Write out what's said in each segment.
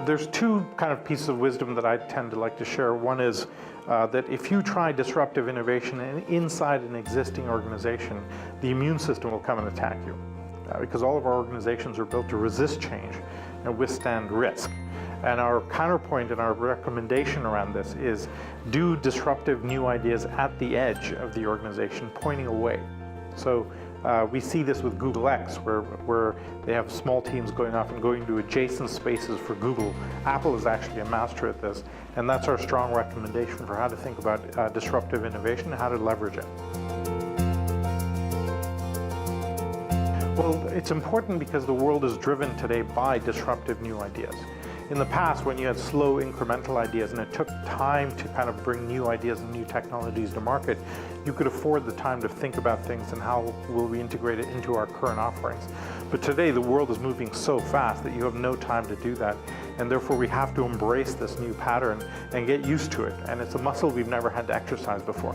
There's two kind of pieces of wisdom that I tend to like to share. One is that if you try disruptive innovation inside an existing organization, the immune system will come and attack you. Because all of our organizations are built to resist change and withstand risk. And our counterpoint and our recommendation around this is do disruptive new ideas at the edge of the organization, pointing away. So we see this with Google X, where they have small teams going off and going to adjacent spaces for Google. Apple is actually a master at this, and that's our strong recommendation for how to think about disruptive innovation and how to leverage it. Well, it's important because the world is driven today by disruptive new ideas. In the past, when you had slow incremental ideas and it took time to kind of bring new ideas and new technologies to market, you could afford the time to think about things and how will we integrate it into our current offerings. But today, the world is moving so fast that you have no time to do that. And therefore, we have to embrace this new pattern and get used to it. And it's a muscle we've never had to exercise before.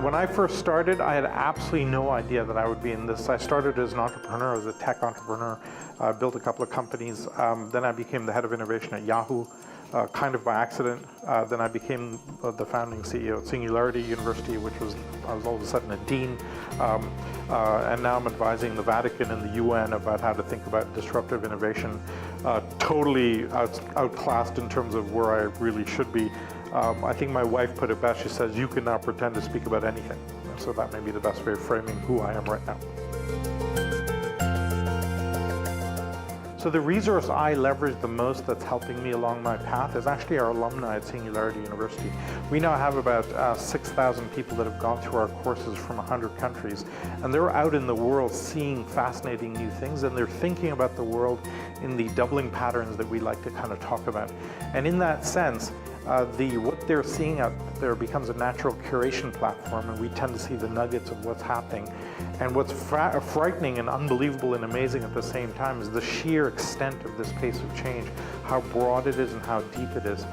When I first started, I had absolutely no idea that I would be in this. I started as an entrepreneur, as a tech entrepreneur, built a couple of companies. Then I became the head of innovation at Yahoo, kind of by accident. Then I became the founding CEO at Singularity University, I was all of a sudden a dean. And now I'm advising the Vatican and the UN about how to think about disruptive innovation. Totally outclassed in terms of where I really should be. I think my wife put it best. She says, you can now pretend to speak about anything. So that may be the best way of framing who I am right now. So the resource I leverage the most that's helping me along my path is actually our alumni at Singularity University. We now have about 6,000 people that have gone through our courses from 100 countries, and they're out in the world seeing fascinating new things, and they're thinking about the world in the doubling patterns that we like to kind of talk about. And in that sense, what they're seeing out there becomes a natural curation platform, and we tend to see the nuggets of what's happening. And what's frightening and unbelievable and amazing at the same time is the sheer extent of this pace of change, how broad it is and how deep it is.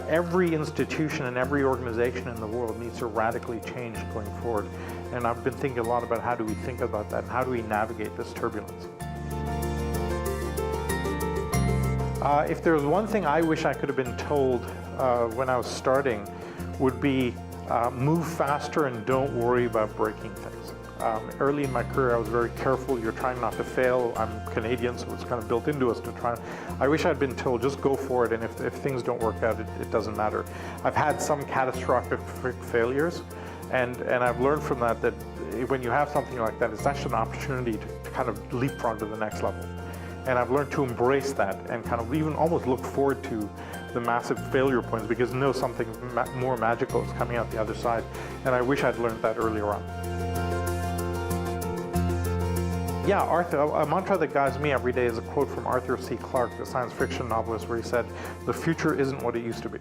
Every institution and every organization in the world needs to radically change going forward. And I've been thinking a lot about how do we think about that and how do we navigate this turbulence. If there was one thing I wish I could have been told when I was starting, would be move faster and don't worry about breaking things. Early in my career, I was very careful. You're trying not to fail. I'm Canadian, so it's kind of built into us to try. I wish I'd been told, just go for it, and if things don't work out, it doesn't matter. I've had some catastrophic failures, and I've learned from that when you have something like that, it's actually an opportunity to kind of leapfrog to the next level. And I've learned to embrace that and kind of even almost look forward to the massive failure points because know something more magical is coming out the other side. And I wish I'd learned that earlier on. Yeah, a mantra that guides me every day is a quote from Arthur C. Clarke, the science fiction novelist, where he said, "The future isn't what it used to be."